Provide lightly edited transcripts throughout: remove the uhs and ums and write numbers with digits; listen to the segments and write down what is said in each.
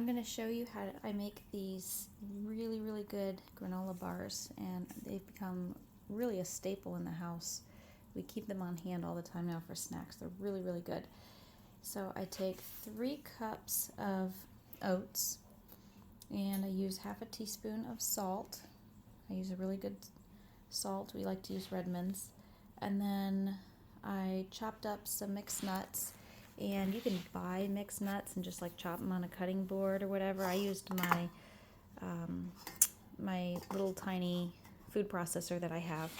I'm going to show you how I make these really good granola bars, and they've become really a staple in the house. We keep them on hand all the time now for snacks. They're really good. So I take 3 cups of oats, and I use half a teaspoon of salt. I use a really good salt. We like to use Redmond's. And then I chopped up some mixed nuts, and you can buy mixed nuts and just like chop them on a cutting board or whatever. I used my little tiny food processor that I have,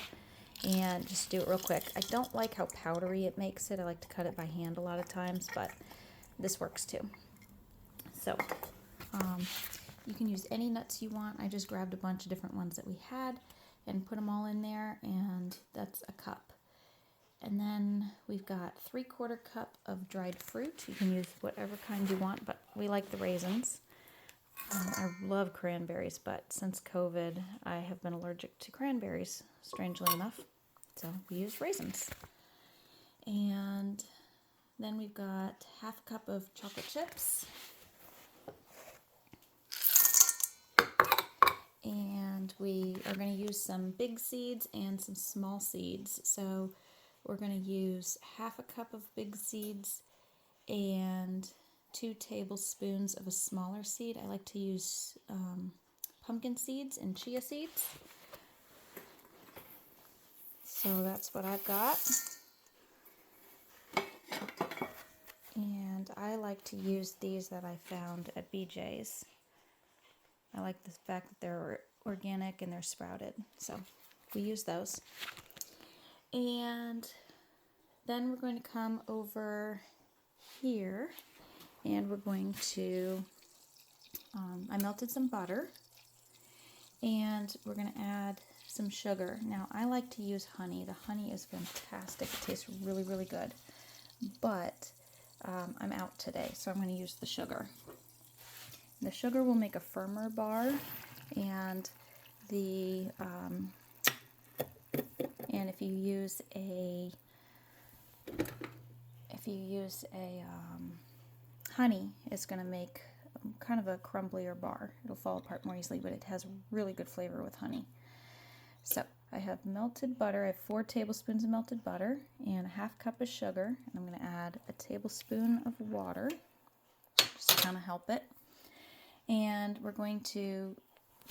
and just do it real quick. I don't like how powdery it makes it. I like to cut it by hand a lot of times, but this works too. So you can use any nuts you want. I just grabbed a bunch of different ones that we had and put them all in there, and that's a cup. And then we've got 3/4 cup of dried fruit. You can use whatever kind you want, but we like the raisins. I love cranberries, but since COVID, I have been allergic to cranberries, strangely enough. So we use raisins. And then we've got half a cup of chocolate chips. And we are going to use some big seeds and some small seeds. So we're going to use half a cup of big seeds and 2 tablespoons of a smaller seed. I like to use pumpkin seeds and chia seeds. So that's what I've got. And I like to use these that I found at BJ's. I like the fact that they're organic and they're sprouted. So we use those. And then we're going to come over here, and we're going to, I melted some butter, and we're going to add some sugar. Now, I like to use honey. The honey is fantastic. It tastes really good. But I'm out today, so I'm going to use the sugar. The sugar will make a firmer bar, and if you use a honey, it's going to make kind of a crumblier bar. It'll fall apart more easily, but it has really good flavor with honey. So I have melted butter. I have 4 tablespoons of melted butter and a half cup of sugar. And I'm going to add a tablespoon of water just to kind of help it. And we're going to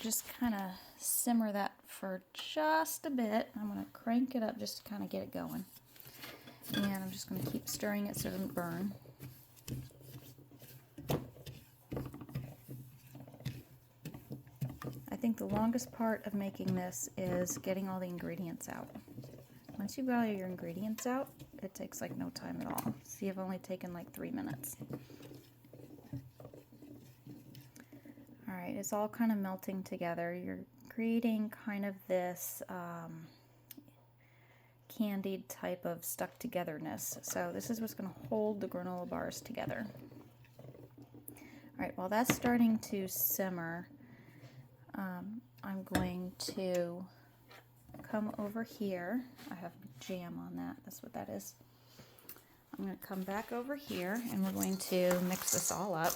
just kind of simmer that for just a bit. I'm going to crank it up just to kind of get it going. And I'm just going to keep stirring it so it doesn't burn. I think the longest part of making this is getting all the ingredients out. Once you've got all your ingredients out, it takes like no time at all. See, I've only taken like 3 minutes. Alright, it's all kind of melting together. You're creating kind of this candied type of stuck togetherness. So this is what's going to hold the granola bars together. Alright, while that's starting to simmer, I'm going to come over here. I have jam on that. That's what that is. I'm going to come back over here, and we're going to mix this all up.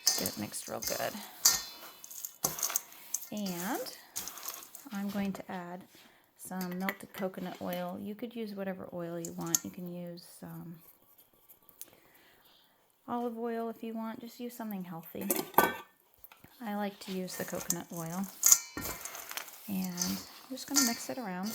Just get it mixed real good. And I'm going to add some melted coconut oil. You could use whatever oil you want. You can use olive oil if you want. Just use something healthy. I like to use the coconut oil. And I'm just going to mix it around.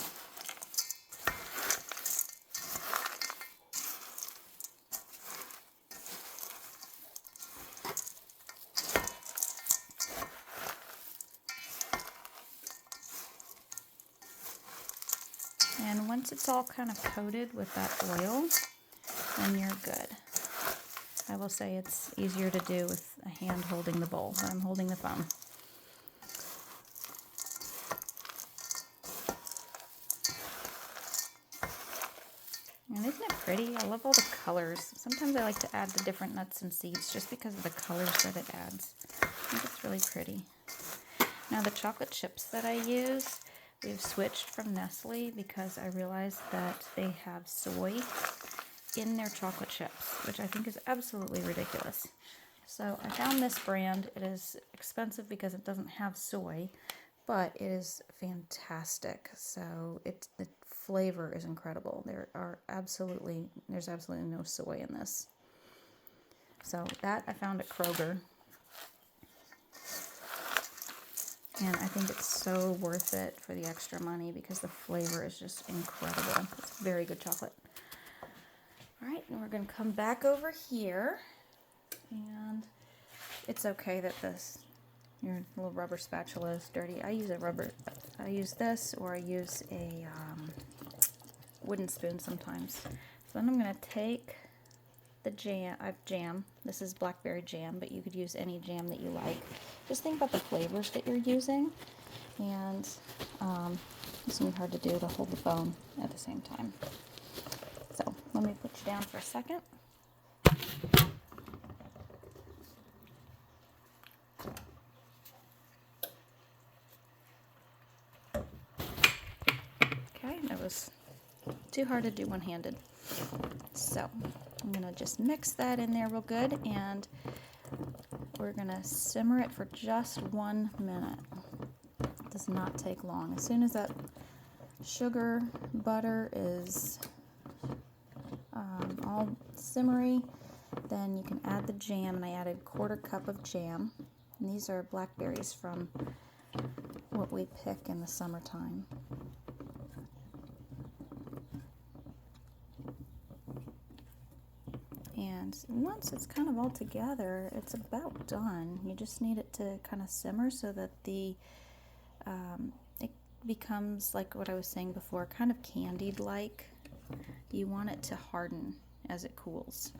And once it's all kind of coated with that oil, then you're good. I will say it's easier to do with a hand holding the bowl, but I'm holding the phone. And isn't it pretty? I love all the colors. Sometimes I like to add the different nuts and seeds just because of the colors that it adds. I think it's really pretty. Now the chocolate chips that I use, we've switched from Nestle because I realized that they have soy in their chocolate chips, which I think is absolutely ridiculous. So I found this brand. It is expensive because it doesn't have soy, but it is fantastic. So the flavor is incredible. There's absolutely no soy in this. So that I found at Kroger. And I think it's so worth it for the extra money because the flavor is just incredible. It's very good chocolate. All right, and we're going to come back over here. And it's okay that your little rubber spatula is dirty. I use this, or I use a wooden spoon sometimes. So then I'm going to take the jam. I have jam. This is blackberry jam, but you could use any jam that you like. Just think about the flavors that you're using, and it's going to be hard to do to hold the phone at the same time. So let me put you down for a second. Okay, that was too hard to do one-handed. So I'm going to just mix that in there real good, and we're going to simmer it for just 1 minute. It does not take long. As soon as that sugar, butter is all simmery, then you can add the jam, and I added 1/4 cup of jam. And these are blackberries from what we pick in the summertime. And once it's kind of all together, it's about done. You just need it to kind of simmer so that it becomes, like what I was saying before, kind of candied-like. You want it to harden as it cools,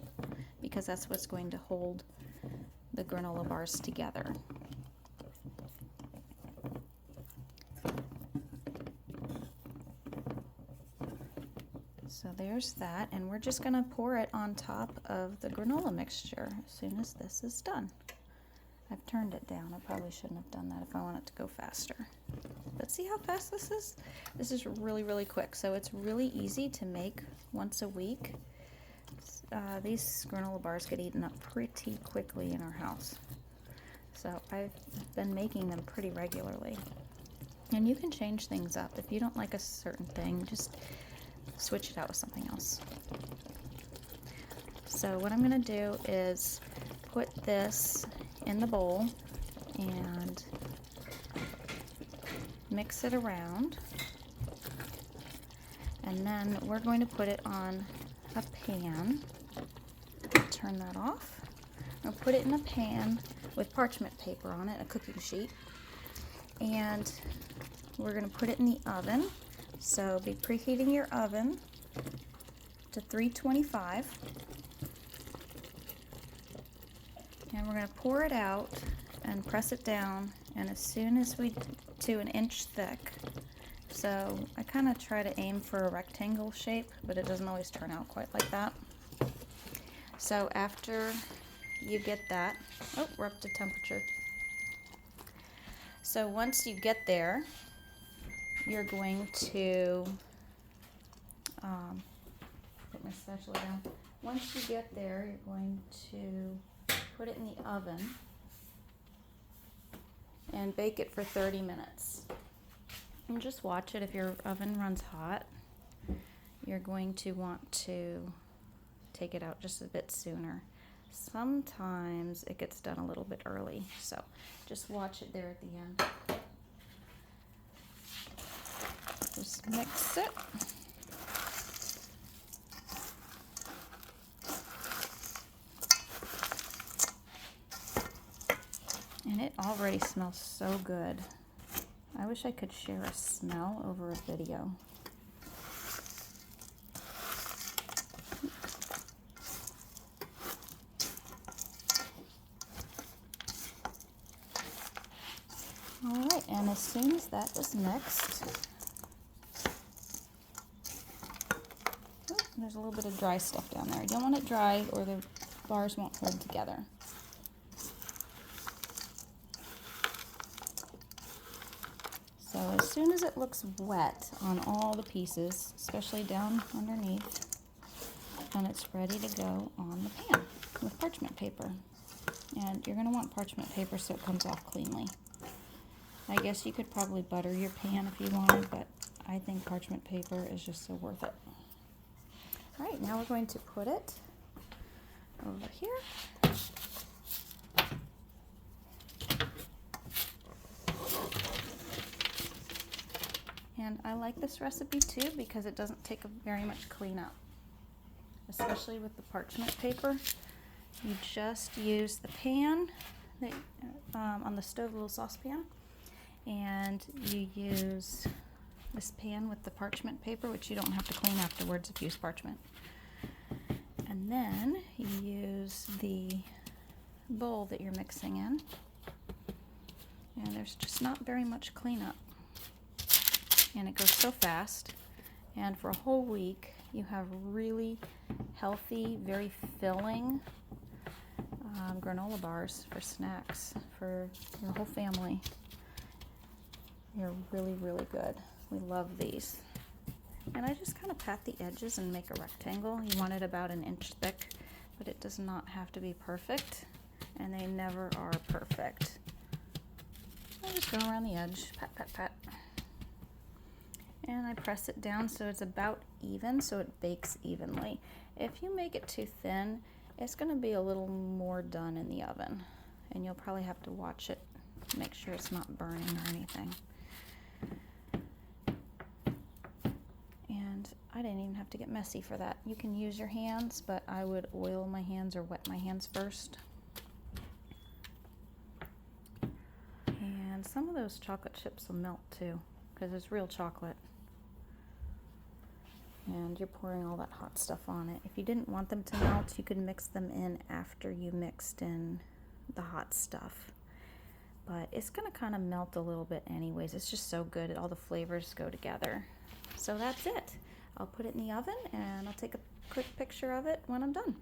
because that's what's going to hold the granola bars together. So there's that, and we're just going to pour it on top of the granola mixture as soon as this is done. I've turned it down. I probably shouldn't have done that if I want it to go faster. But see how fast this is? This is really, really quick. So it's really easy to make once a week. These granola bars get eaten up pretty quickly in our house. So I've been making them pretty regularly. And you can change things up. If you don't like a certain thing, just switch it out with something else. So what I'm going to do is put this in the bowl and mix it around, and then we're going to put it on a pan. Turn that off. I'll put it in a pan with parchment paper on it, a cooking sheet, and we're going to put it in the oven. So be preheating your oven to 325, and we're going to pour it out and press it down, and as soon as to an inch thick. So I kind of try to aim for a rectangle shape, but it doesn't always turn out quite like that. So after you get that, we're up to temperature. So once you get there, you're going to put my spatula down. Once you get there, you're going to put it in the oven and bake it for 30 minutes. And just watch it. If your oven runs hot, you're going to want to take it out just a bit sooner. Sometimes it gets done a little bit early, so just watch it there at the end. Just mix it. And it already smells so good. I wish I could share a smell over a video. Alright, and as soon as that is mixed, there's a little bit of dry stuff down there. You don't want it dry or the bars won't hold together. So as soon as it looks wet on all the pieces, especially down underneath, then it's ready to go on the pan with parchment paper. And you're going to want parchment paper so it comes off cleanly. I guess you could probably butter your pan if you wanted, but I think parchment paper is just so worth it. All right, now we're going to put it over here. And I like this recipe too because it doesn't take very much cleanup, especially with the parchment paper. You just use the pan that, on the stove, a little saucepan, and you use this pan with the parchment paper, which you don't have to clean afterwards if you use parchment. And then you use the bowl that you're mixing in, and there's just not very much cleanup. And it goes so fast, and for a whole week you have really healthy, very filling granola bars for snacks for your whole family. They're really, really good. We love these. And I just kind of pat the edges and make a rectangle. You want it about an inch thick, but it does not have to be perfect, and they never are perfect. I just go around the edge, pat, pat, pat. And I press it down so it's about even, so it bakes evenly. If you make it too thin, it's going to be a little more done in the oven, and you'll probably have to watch it to make sure it's not burning or anything. And I didn't even have to get messy for that. You can use your hands, but I would oil my hands or wet my hands first. And some of those chocolate chips will melt too, because it's real chocolate. And you're pouring all that hot stuff on it. If you didn't want them to melt, you could mix them in after you mixed in the hot stuff. But it's going to kind of melt a little bit anyways. It's just so good. All the flavors go together. So that's it. I'll put it in the oven, and I'll take a quick picture of it when I'm done.